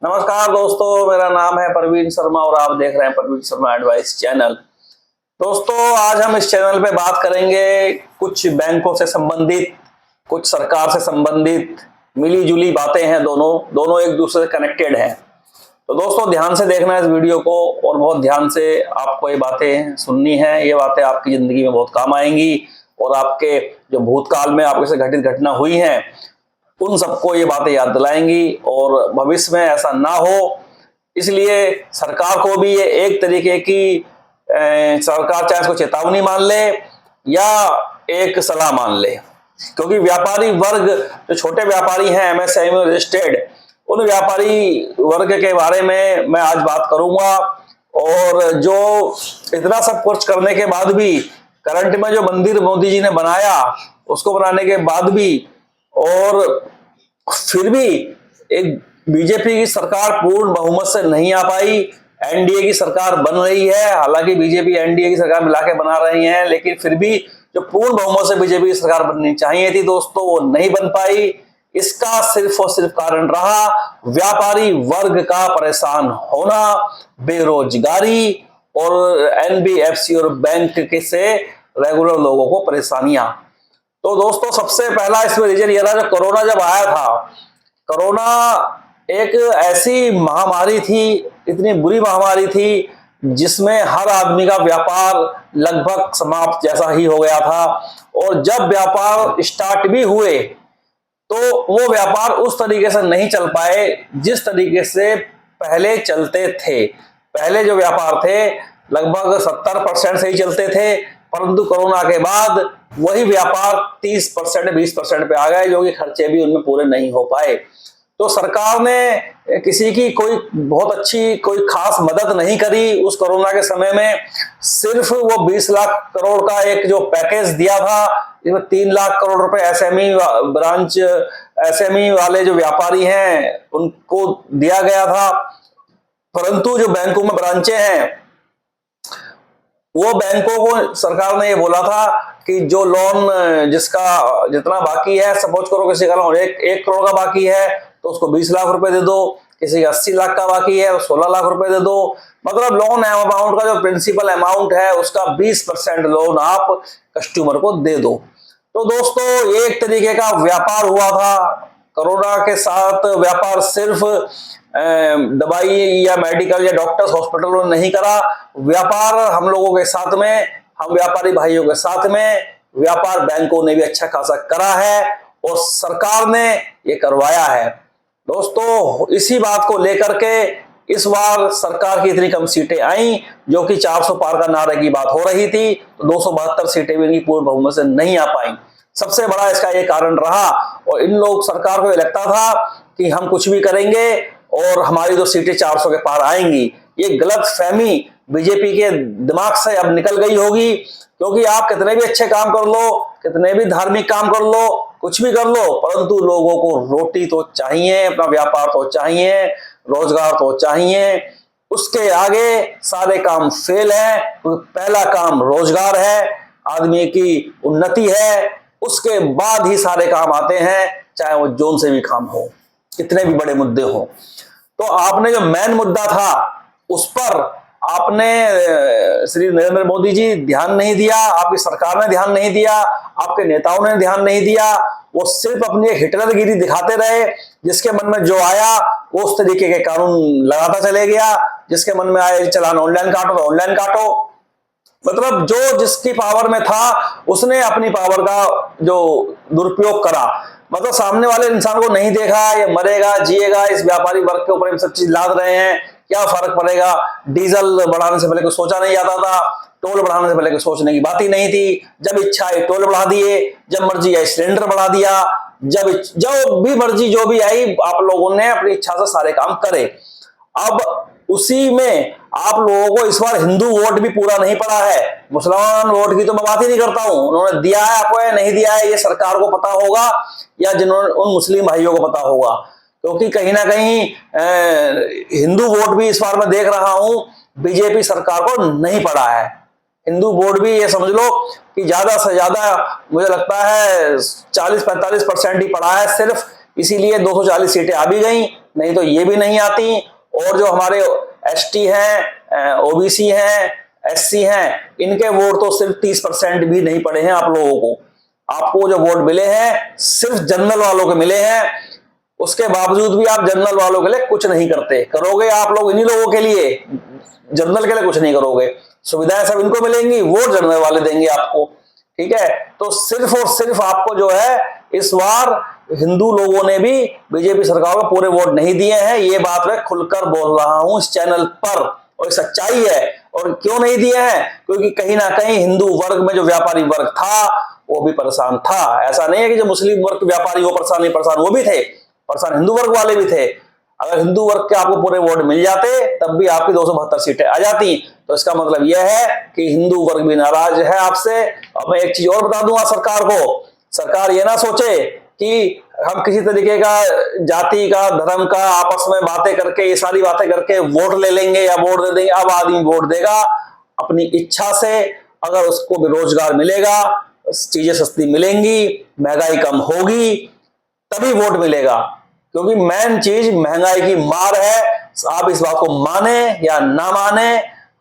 नमस्कार दोस्तों, मेरा नाम है प्रवीण शर्मा और आप देख रहे हैं प्रवीण शर्मा एडवाइस चैनल। दोस्तों, आज हम इस चैनल पे बात करेंगे कुछ बैंकों से संबंधित, कुछ सरकार से संबंधित मिली जुली बातें हैं। दोनों एक दूसरे से कनेक्टेड हैं। तो दोस्तों, ध्यान से देखना इस वीडियो को और बहुत ध्यान से आपको ये बातें सुननी है। ये बातें आपकी जिंदगी में बहुत काम आएंगी और आपके जो भूतकाल में आपके से घटित घटना हुई हैं उन सबको ये बातें याद दिलाएंगी और भविष्य में ऐसा ना हो, इसलिए सरकार को भी ये एक तरीके की सरकार चाहे इसको चेतावनी मान ले या एक सलाह मान ले, क्योंकि व्यापारी वर्ग जो छोटे व्यापारी हैं एमएसएमई रजिस्टर्ड, उन व्यापारी वर्ग के बारे में मैं आज बात करूंगा। और जो इतना सब कुछ करने के बाद भी करंट में जो मंदिर मोदी जी ने बनाया, उसको बनाने के बाद भी और फिर भी एक बीजेपी की सरकार पूर्ण बहुमत से नहीं आ पाई। एनडीए की सरकार बन रही है, हालांकि बीजेपी एनडीए की सरकार मिला के बना रही है, लेकिन फिर भी जो पूर्ण बहुमत से बीजेपी की सरकार बननी चाहिए थी दोस्तों, वो नहीं बन पाई। इसका सिर्फ और सिर्फ कारण रहा व्यापारी वर्ग का परेशान होना, बेरोजगारी और एनबीएफसी और बैंक के से रेगुलर लोगों को परेशानियां। तो दोस्तों, सबसे पहला इसमें रीजन ये रहा, जब कोरोना जब आया था, कोरोना एक ऐसी महामारी थी, इतनी बुरी महामारी थी जिसमें हर आदमी का व्यापार लगभग समाप्त जैसा ही हो गया था। और जब व्यापार स्टार्ट भी हुए तो वो व्यापार उस तरीके से नहीं चल पाए जिस तरीके से पहले चलते थे। पहले जो व्यापार थे लगभग 70% से ही चलते थे, परंतु कोरोना के बाद वही व्यापार 30% 20% पे आ गए, जो कि खर्चे भी उनमें पूरे नहीं हो पाए। तो सरकार ने किसी की कोई बहुत अच्छी कोई खास मदद नहीं करी उस कोरोना के समय में। सिर्फ वो 20 लाख करोड़ का एक जो पैकेज दिया था, इसमें 3 लाख करोड़ रुपए एसएमई वाले जो व्यापारी हैं उनको दिया गया था। परंतु जो बैंकों में ब्रांचें हैं, वो बैंकों को सरकार ने ये बोला था कि जो लोन जिसका जितना बाकी है, सपोज करो किसी का लोन 1 करोड़ का बाकी है तो उसको 20 लाख रुपए दे दो, किसी का 80 लाख का बाकी है तो 16 लाख रुपए दे दो। मतलब लोन अमाउंट का जो प्रिंसिपल अमाउंट है उसका 20% लोन आप कस्टमर को दे दो। तो दोस्तों, एक तरीके का व्यापार हुआ था कोरोना के साथ। व्यापार सिर्फ दवाई या मेडिकल या डॉक्टर्स हॉस्पिटलों ने नहीं करा, व्यापार हम लोगों के साथ में, हम व्यापारी भाइयों के साथ में व्यापार बैंकों ने भी अच्छा खासा करा है और सरकार ने ये करवाया है। दोस्तों, इसी बात को लेकर के इस बार सरकार की इतनी कम सीटें आई, जो कि 400 पार का नारे की बात हो रही थी, तो 272 सीटें भी इनकी पूर्ण बहुमत से नहीं आ पाई। सबसे बड़ा इसका ये कारण रहा। और इन लोग सरकार को ये लगता था कि हम कुछ भी करेंगे और हमारी तो सीटें 400 के पार आएंगी। ये गलत फहमी बीजेपी के दिमाग से अब निकल गई होगी, क्योंकि आप कितने भी अच्छे काम कर लो, कितने भी धार्मिक काम कर लो, कुछ भी कर लो, परंतु लोगों को रोटी तो चाहिए, अपना व्यापार तो चाहिए, रोजगार तो चाहिए। उसके आगे सारे काम फेल है। पहला काम रोजगार है, आदमी की उन्नति है, उसके बाद ही सारे काम आते हैं, चाहे वो जोन से भी काम हो, कितने भी बड़े मुद्दे हो। तो आपने जो मेन मुद्दा था उस पर आपने श्री नरेंद्र मोदी जी ध्यान नहीं दिया, आपकी सरकार ने ध्यान नहीं दिया, आपके नेताओं ने ध्यान नहीं दिया। वो सिर्फ अपनी हिटलरगिरी दिखाते रहे, जिसके मन में जो आया वो उस तरीके के कानून लगाता चले गया। जिसके मन में आया चलान ऑनलाइन काटो तो ऑनलाइन काटो, मतलब जो जिसकी पावर में था उसने अपनी पावर का जो दुरुपयोग करा। मतलब सामने वाले इंसान को नहीं देखा, ये मरेगा जिएगा, इस व्यापारी वर्ग के ऊपर सब चीज लाद रहे हैं, क्या फर्क पड़ेगा। डीजल बढ़ाने से पहले कुछ सोचा नहीं जाता था, टोल बढ़ाने से पहले कुछ सोचने की बात ही नहीं थी। जब इच्छा आई टोल बढ़ा दिए, जब मर्जी आई सिलेंडर बढ़ा दिया, जब भी मर्जी जो भी आई आप लोगों ने अपनी इच्छा से सारे काम करे। अब उसी में आप लोगों को इस बार हिंदू वोट भी पूरा नहीं पड़ा है। मुसलमान वोट की तो मैं बात ही नहीं करता हूं, उन्होंने दिया है आपको या नहीं दिया है ये सरकार को पता होगा या जिन्होंने उन मुस्लिम भाइयों को पता होगा, क्योंकि कहीं ना कहीं हिंदू वोट भी इस बार मैं देख रहा हूं बीजेपी सरकार को नहीं पड़ा है। हिंदू वोट भी ये समझ लो कि ज्यादा से ज्यादा मुझे लगता है 40-45% ही पड़ा है सिर्फ, इसीलिए 240 सीटें आ भी गई नहीं तो ये भी नहीं आती। और जो हमारे एसटी हैं, ओबीसी हैं, एससी हैं, इनके वोट तो सिर्फ 30% भी नहीं पड़े हैं आप लोगों को। आपको जो वोट मिले हैं सिर्फ जनरल वालों के मिले हैं। उसके बावजूद भी आप जनरल वालों के लिए कुछ नहीं करते। करोगे आप लोग इन्हीं लोगों के लिए, जनरल के लिए कुछ नहीं करोगे। सुविधाएं सब इनको मिलेंगी, वोट जनरल वाले देंगे आपको। ठीक है, तो सिर्फ और सिर्फ आपको जो है इस बार हिंदू लोगों ने भी बीजेपी सरकार को पूरे वोट नहीं दिए हैं। ये बात मैं खुलकर बोल रहा हूं इस चैनल पर, और सच्चाई है। और क्यों नहीं दिए हैं? क्योंकि कहीं ना कहीं हिंदू वर्ग में जो व्यापारी वर्ग था वो भी परेशान था। ऐसा नहीं है कि जो मुस्लिम वर्ग के व्यापारी वो परेशान नहीं, परेशान वो भी थे, परेशान हिंदू वर्ग वाले भी थे। अगर हिंदू वर्ग के आपको पूरे वोट मिल जाते तब भी आपकी 272 सीटें आ जाती। तो इसका मतलब यह है कि हिंदू वर्ग भी नाराज है आपसे। अब मैं एक चीज और बता दूंगा सरकार को, सरकार ये ना सोचे कि हम किसी तरीके का जाति का, धर्म का आपस में बातें करके, ये सारी बातें करके वोट ले लेंगे या वोट दे देंगे। अब आदमी वोट देगा अपनी इच्छा से। अगर उसको भी रोजगार मिलेगा, चीजें सस्ती मिलेंगी, महंगाई कम होगी, तभी वोट मिलेगा। क्योंकि मेन चीज महंगाई की मार है। आप इस बात को माने या ना माने,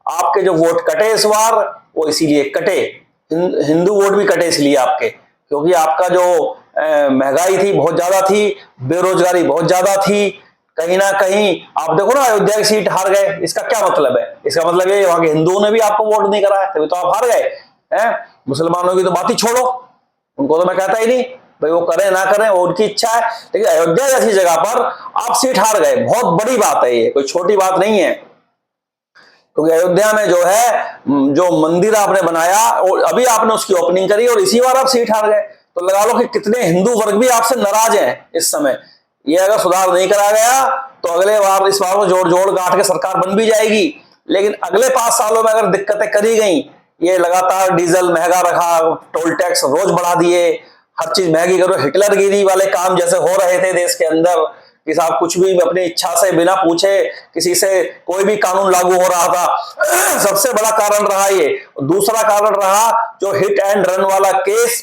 आपके जो वोट कटे इस बार वो इसीलिए कटे, हिंदू वोट भी कटे इसलिए आपके, क्योंकि आपका जो महंगाई थी बहुत ज्यादा थी, बेरोजगारी बहुत ज्यादा थी। कहीं ना कहीं आप देखो ना, अयोध्या की सीट हार गए, इसका क्या मतलब है? इसका मतलब ये वहां के हिंदुओं ने भी आपको वोट नहीं करा है, तभी तो आप हार गए हैं। मुसलमानों की तो बात ही छोड़ो, उनको तो मैं कहता ही नहीं भाई, वो करें ना करें वो उनकी इच्छा है। लेकिन अयोध्या जैसी जगह पर आप सीट हार गए, बहुत बड़ी बात है, ये कोई छोटी बात नहीं है। क्योंकि अयोध्या में जो है जो मंदिर आपने बनाया और अभी आपने उसकी ओपनिंग करी और इसी बार आप सीट हार गए, तो लगा लो कि कितने हिंदू वर्ग भी आपसे नाराज हैं इस समय। ये अगर सुधार नहीं करा गया तो अगले बार, इस बार को जोड़ जोड़ गांठ के सरकार बन भी जाएगी, लेकिन अगले 5 सालों में अगर दिक्कतें करी गई, ये लगातार डीजल महंगा रखा, टोल टैक्स रोज बढ़ा दिए, हर चीज महंगी करो, हिटलरगिरी वाले काम जैसे हो रहे थे देश के अंदर कि साहब कुछ भी अपनी इच्छा से बिना पूछे किसी से कोई भी कानून लागू हो रहा था। सबसे बड़ा कारण रहा ये। दूसरा कारण रहा जो हिट एंड रन वाला केस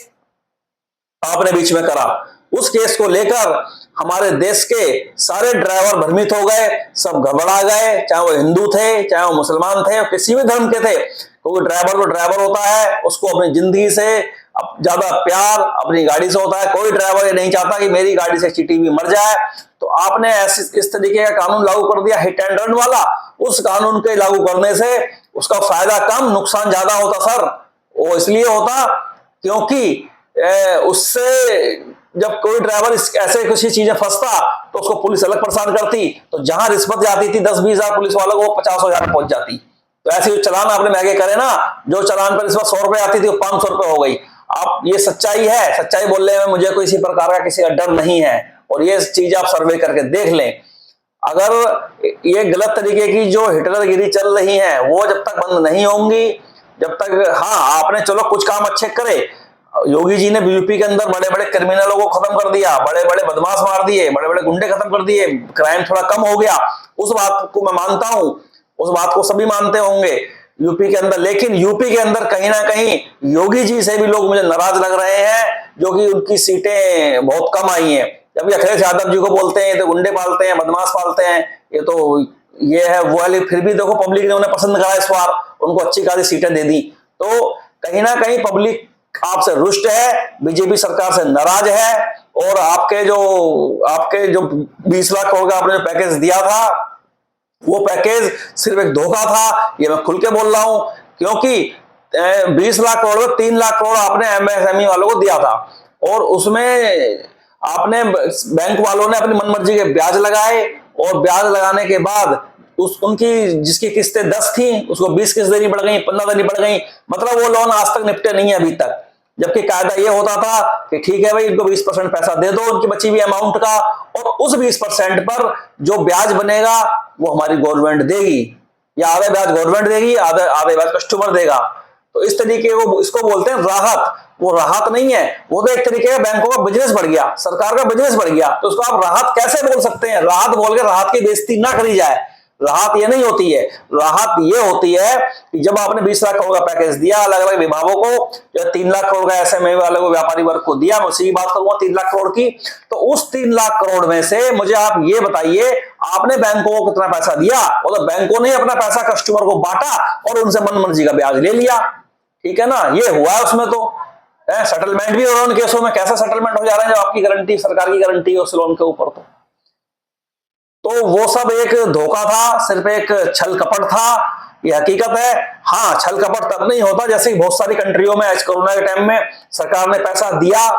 आपने बीच में करा, उस केस को लेकर हमारे देश के सारे ड्राइवर भ्रमित हो गए, सब घबरा गए, चाहे वो हिंदू थे, चाहे वो मुसलमान थे, किसी भी धर्म के थे। क्योंकि ड्राइवर तो ड्राइवर होता है, उसको अपनी जिंदगी से ज्यादा प्यार अपनी गाड़ी से होता है। कोई ड्राइवर ये नहीं चाहता कि मेरी गाड़ी से चींटी भी मर जाए। तो आपने इस तरीके का कानून लागू कर दिया हिट एंड रन वाला। उस कानून के लागू करने से उसका फायदा कम, नुकसान ज्यादा होता सर। वो इसलिए होता क्योंकि उससे जब कोई ड्राइवर ऐसे किसी चीजें फंसता तो उसको पुलिस अलग परेशान करती। तो जहां रिश्वत जाती थी 10-20 हजार पुलिस वालों को, 50,000 पहुंच जाती। तो ऐसे जो चलान आपने महंगे करे ना, जो चलान पर रिश्वत 100 रुपए आती थी वो 500 रुपए हो गई। आप ये सच्चाई है, सच्चाई बोलने में मुझे कोई इसी प्रकार का किसी का डर नहीं है। और ये चीज आप सर्वे करके देख लें। अगर ये गलत तरीके की जो हिटलरगिरी चल रही है वो जब तक बंद नहीं होंगी, जब तक, हाँ आपने चलो कुछ काम अच्छे करे, योगी जी ने यूपी के अंदर बड़े बड़े क्रिमिनलों को खत्म कर दिया, बड़े बड़े बदमाश मार दिए, बड़े बड़े गुंडे खत्म कर दिए, क्राइम थोड़ा कम हो गया, उस बात को मैं मानता हूं, उस बात को सभी मानते होंगे यूपी के अंदर। लेकिन यूपी के अंदर कहीं ना कहीं योगी जी से भी लोग मुझे नाराज लग रहे हैं, जो कि उनकी सीटें बहुत कम आई हैं। जब अखिलेश यादव जी को बोलते हैं तो गुंडे पालते हैं, बदमाश पालते हैं, ये तो ये है वो है, फिर भी देखो पब्लिक ने उन्हें पसंद करा, इस बार उनको अच्छी खासी सीटें दे दी। तो कहीं ना कहीं पब्लिक आपसे रुष्ट है, बीजेपी सरकार से नाराज है। और आपके जो 20 लाख करोड़ का आपने जो पैकेज दिया था वो पैकेज सिर्फ एक धोखा था, ये मैं खुल के बोल रहा हूं। क्योंकि 20 लाख करोड़ में 3 लाख करोड़ आपने एमएसएमई वालों को दिया था, और उसमें आपने बैंक वालों ने अपनी मनमर्जी के ब्याज लगाए, और ब्याज लगाने के बाद उनकी जिसकी किस्तें 10 थी उसको 20 किस्त देनी पड़ गई, 15 देनी पड़ गई। मतलब वो लोन आज तक निपटे नहीं है अभी तक। जबकि कायदा ये होता था कि ठीक है भाई इनको 20% पैसा दे दो उनकी बची हुई अमाउंट का, और उस 20% पर जो ब्याज बनेगा वो हमारी गवर्नमेंट देगी, या आधे ब्याज गवर्नमेंट देगी, आधे ब्याज कस्टमर देगा। तो इस तरीके को इसको बोलते हैं राहत। वो राहत नहीं है, वो तो एक तरीके का बैंकों का बिजनेस बढ़ गया, सरकार का बिजनेस बढ़ गया। तो उसको आप राहत कैसे बोल सकते हैं? राहत बोल के राहत की बेइज्जती ना करी जाए। राहत ये नहीं होती है। राहत ये होती है कि जब आपने 20 लाख करोड़ का पैकेज दिया अलग अलग विभागों को, जो 3 लाख करोड़ का एसएमए वाले को, व्यापारी वर्ग को दिया, मैं उसी की बात करूंगा 3 लाख करोड़ की, तो उस 3 लाख करोड़ में से मुझे आप ये बताइए आपने बैंकों को कितना पैसा दिया? वो तो बैंकों ने अपना पैसा कस्टमर को बांटा और उनसे मन मर्जी का ब्याज ले लिया, ठीक है ना, ये हुआ है उसमें। तो सेटलमेंट भी हो रहा है उन केसों में। कैसा सेटलमेंट हो जा रहा है जब आपकी गारंटी, सरकार की गारंटी है उस लोन के ऊपर? तो वो सब एक धोखा था, सिर्फ एक छल कपट था, ये हकीकत है। हाँ, छल कपट तब नहीं होता जैसे बहुत सारी कंट्रियों में आज कोरोना के टाइम में सरकार ने पैसा दिया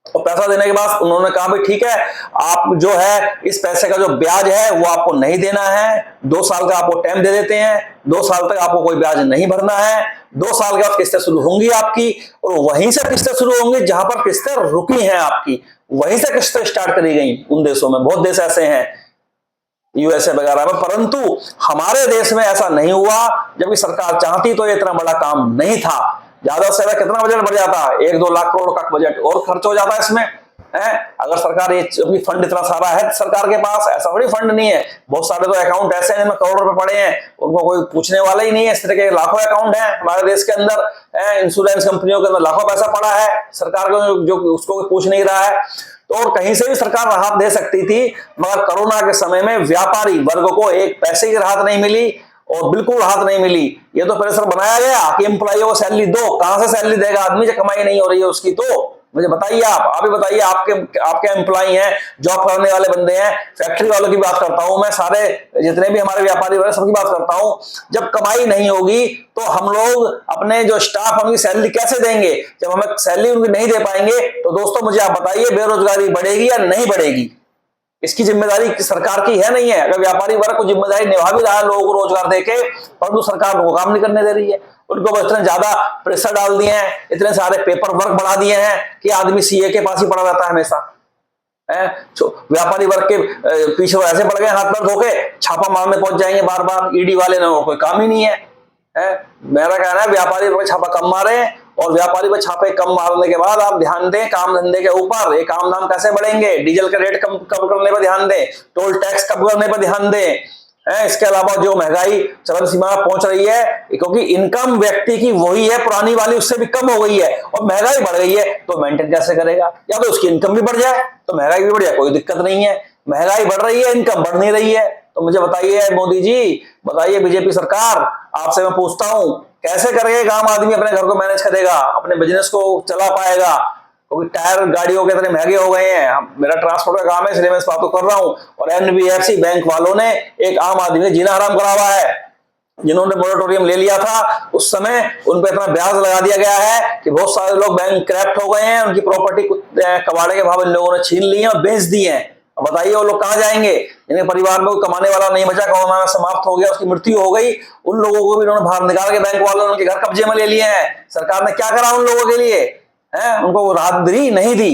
और पैसा देने के बाद उन्होंने कहा भाई ठीक है, आप जो है इस पैसे का जो ब्याज है वो आपको नहीं देना है, 2 साल का आपको टाइम दे देते हैं, 2 साल तक आपको कोई ब्याज नहीं भरना है, 2 साल के बाद किस्तें शुरू होंगी आपकी, और वहीं से किस्तें शुरू होंगी जहां पर किस्तें रुकी हैं आपकी, वहीं से किस्तें स्टार्ट करी गई उन देशों में। बहुत देश ऐसे हैं यूएसए वगैरह में, परंतु हमारे देश में ऐसा नहीं हुआ। जबकि सरकार चाहती तो ये इतना बड़ा काम नहीं था। ज्यादा से ज्यादा कितना बजट बढ़ जाता, 1-2 लाख करोड़ का बजट और खर्च हो जाता है इसमें है। अगर सरकार ये फंड इतना सारा है सरकार के पास, ऐसा बड़ी फंड नहीं है। बहुत सारे तो अकाउंट ऐसे हैं जिनमें करोड़ रुपए पड़े हैं, उनको कोई पूछने वाला ही नहीं है। इस तरह के लाखों अकाउंट हैं हमारे देश के अंदर, इंश्योरेंस कंपनियों के अंदर लाखों पैसा पड़ा है, सरकार को जो उसको पूछ नहीं रहा है। तो और कहीं से भी सरकार राहत दे सकती थी, मगर कोरोना के समय में व्यापारी वर्ग को एक पैसे की राहत नहीं मिली और बिल्कुल राहत नहीं मिली। ये तो प्रेशर बनाया गया कि एम्प्लॉइयों को सैलरी दो। कहां से सैलरी देगा आदमी जब कमाई नहीं हो रही है उसकी? तो मुझे बताइए, आप ही बताइए, आपके एम्प्लॉय हैं, जॉब करने वाले बंदे हैं, फैक्ट्री वालों की बात करता हूं मैं, सारे जितने भी हमारे व्यापारी वर्ग सबकी बात करता हूं। जब कमाई नहीं होगी तो हम लोग अपने जो स्टाफ उनकी सैलरी कैसे देंगे? जब हमें सैलरी उनकी नहीं दे पाएंगे तो दोस्तों मुझे आप बताइए बेरोजगारी बढ़ेगी या नहीं बढ़ेगी? इसकी जिम्मेदारी सरकार की है नहीं है? अगर व्यापारी वर्ग को जिम्मेदारी निभा भी रहा है लोगों को रोजगार देके, परंतु सरकार उनको काम नहीं करने दे रही है। उनको इतने ज्यादा प्रेशर डाल दिए हैं, इतने सारे पेपर वर्क बढ़ा दिए हैं कि आदमी सीए के पास ही पड़ा रहता है हमेशा। व्यापारी वर्ग के पीछे ऐसे पड़ गए हाथ पर धोके, छापा मारने पहुंच जाएंगे बार बार, ईडी वाले ने कोई काम ही नहीं है। मेरा कहना है व्यापारी पर छापा कम मारे, और व्यापारी पर छापे कम मारने के बाद आप ध्यान दें काम धंधे के ऊपर। ये काम धाम कैसे बढ़ेंगे? डीजल का रेट कम करने पर ध्यान दें, टोल टैक्स कम करने पर ध्यान दें। इसके अलावा जो महंगाई चरम सीमा पर पहुंच रही है, क्योंकि इनकम व्यक्ति की वही है पुरानी वाली, उससे भी कम हो गई है और महंगाई बढ़ गई है, तो मेंटेन कैसे करेगा? या तो उसकी इनकम भी बढ़ जाए तो महंगाई भी बढ़ जाए, कोई दिक्कत नहीं है। महंगाई बढ़ रही है, इनकम बढ़ नहीं रही है, तो मुझे बताइए मोदी जी, बताइए बीजेपी सरकार, आपसे मैं पूछता हूं कैसे करेगा आम आदमी अपने घर को मैनेज करेगा, अपने बिजनेस को चला पाएगा? क्योंकि टायर गाड़ियों के इतने महंगे हो गए हैं। मेरा ट्रांसपोर्ट का काम है इसलिए मैं इस बात को कर रहा हूं। और एनबीएफसी बैंक वालों ने एक आम आदमी ने जीना हराम करा हुआ है। जिन्होंने मोरेटोरियम ले लिया था उस समय उन पर इतना ब्याज लगा दिया गया है कि बहुत सारे लोग बैंक क्रैप्ट हो गए हैं, उनकी प्रॉपर्टी कबाड़े के भाव इन लोगों ने छीन ली है और बेच दी है। अब बताइए वो लोग कहां जाएंगे? जिनके परिवार में कोई कमाने वाला नहीं बचा, कोरोना में समाप्त हो गया, उसकी मृत्यु हो गई, उन लोगों को भी उन्होंने बाहर निकाल के बैंक वालों ने उनके घर कब्जे में ले लिए हैं। सरकार ने क्या करा उन लोगों के लिए? उनको राहत दी नहीं दी?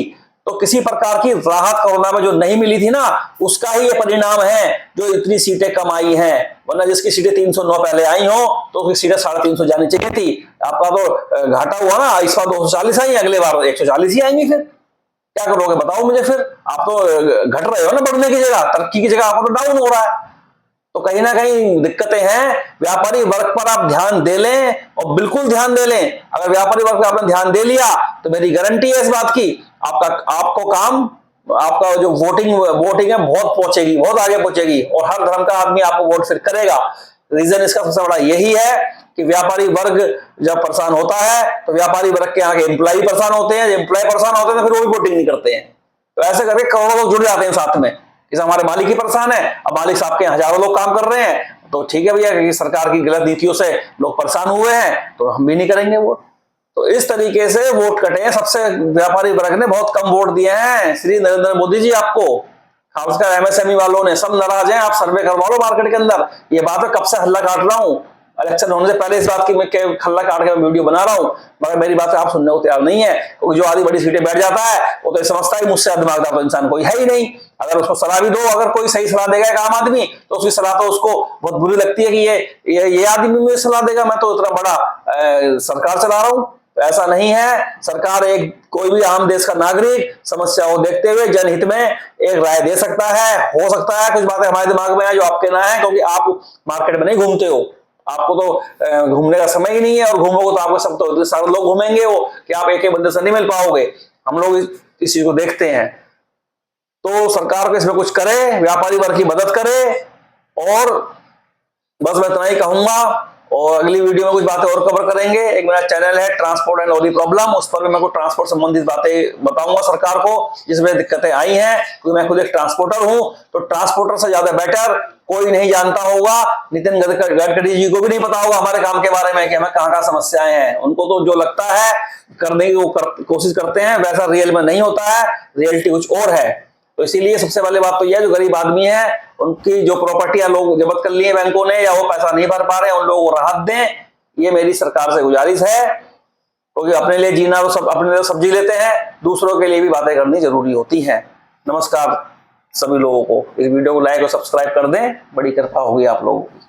तो किसी प्रकार की राहत कोरोना में जो नहीं मिली थी ना, उसका ही ये परिणाम है जो इतनी सीटें कम आई हैं। वरना जिसकी सीटें 309 पहले आई हो तो उसकी सीटें 350 जानी चाहिए थी। आपका तो घाटा हुआ ना, इस बार 240 आई, अगले बार 140 ही आएंगी। फिर क्या करोगे बताओ मुझे? फिर आप तो घट रहे हो ना बढ़ने की जगह, तरक्की की जगह आपको तो डाउन हो रहा है। तो कहीं ना कहीं दिक्कतें हैं। व्यापारी वर्ग पर आप ध्यान दे लें, और बिल्कुल ध्यान दे लें। अगर व्यापारी वर्ग पर आपने ध्यान दे लिया तो मेरी गारंटी है इस बात की, आपको काम, आपका जो वोटिंग है बहुत पहुंचेगी, बहुत आगे पहुंचेगी, और हर धर्म का आदमी आपको वोट फिर करेगा। रीजन इसका सबसे बड़ा यही है कि व्यापारी वर्ग जब परेशान होता है तो व्यापारी वर्ग के आगे एम्प्लॉय परेशान होते हैं, एम्प्लॉय परेशान होते हैं तो फिर वो भी वोटिंग नहीं करते हैं। तो ऐसे करके करोड़ों लोग जुड़ जाते हैं साथ में। इस हमारे मालिक ही परेशान है, अब मालिक साहब के हजारों लोग काम कर रहे हैं, तो ठीक है भैया कि सरकार की गलत नीतियों से लोग परेशान हुए हैं तो हम भी नहीं करेंगे वोट। तो इस तरीके से वोट कटे हैं। सबसे व्यापारी वर्ग ने बहुत कम वोट दिए हैं श्री नरेंद्र मोदी जी आपको, खासकर एमएसएमई वालों ने। सब नाराज हैं, आप सर्वे करवा लो मार्केट के अंदर। ये बात है कब से हल्ला काट रहा हूं, इलेक्शन होने से पहले इस बात की मैं हल्ला काट के वीडियो बना रहा हूं, मगर मेरी बात आप सुनने को तैयार नहीं है। क्योंकि जो आधी बड़ी सीटें बैठ जाता है वो तो समझता है मुझसे दिमागदार तो इंसान कोई है ही नहीं। अगर उसको सलाह भी दो, अगर कोई सही सलाह देगा एक आम आदमी, तो उसकी सलाह तो उसको बहुत बुरी लगती है कि ये आदमी मुझे सलाह देगा, मैं तो इतना बड़ा सरकार चला रहा हूं। ऐसा नहीं है। सरकार एक कोई भी आम देश का नागरिक समस्या को देखते हुए जनहित में एक राय दे सकता है। हो सकता है कुछ बातें हमारे दिमाग में है जो आपके ना है, क्योंकि आप मार्केट में नहीं घूमते हो, आपको तो घूमने का समय ही नहीं है, और घूमोगे तो आपको सब तो सारे लोग घूमेंगे वो कि आप एक एक बंदे से नहीं मिल पाओगे। हम लोग इस चीज को देखते हैं। तो सरकार को इसमें कुछ करे, व्यापारी वर्ग की मदद करे। और बस मैं इतना ही कहूंगा, और अगली वीडियो में कुछ बातें और कवर करेंगे। एक मेरा चैनल है transport and all the problem, उस पर भी मैं कुछ ट्रांसपोर्ट संबंधित बातें बताऊंगा सरकार को जिसमें दिक्कतें आई हैं, क्योंकि मैं खुद एक ट्रांसपोर्टर हूं। तो ट्रांसपोर्टर से ज्यादा बेटर कोई नहीं जानता होगा। नितिन गडकरी जी को भी नहीं पता होगा हमारे काम के बारे में कि हमें कहाँ कहाँ समस्याएं हैं। उनको तो जो लगता है करने की वो कोशिश करते हैं, वैसा रियल में नहीं होता है, रियलिटी कुछ और है। तो इसीलिए सबसे पहले बात तो यह है, जो गरीब आदमी है उनकी जो प्रॉपर्टियां लोग जब्त कर लिए बैंकों ने, या वो पैसा नहीं भर पा रहे हैं, उन लोगों को राहत दें। ये मेरी सरकार से गुजारिश है, क्योंकि अपने लिए जीना तो सब अपने लिए सब जी लेते हैं, दूसरों के लिए भी बातें करनी जरूरी होती हैं। नमस्कार सभी लोगों को। इस वीडियो को लाइक और सब्सक्राइब कर दें, बड़ी कृपा होगी आप लोगों की।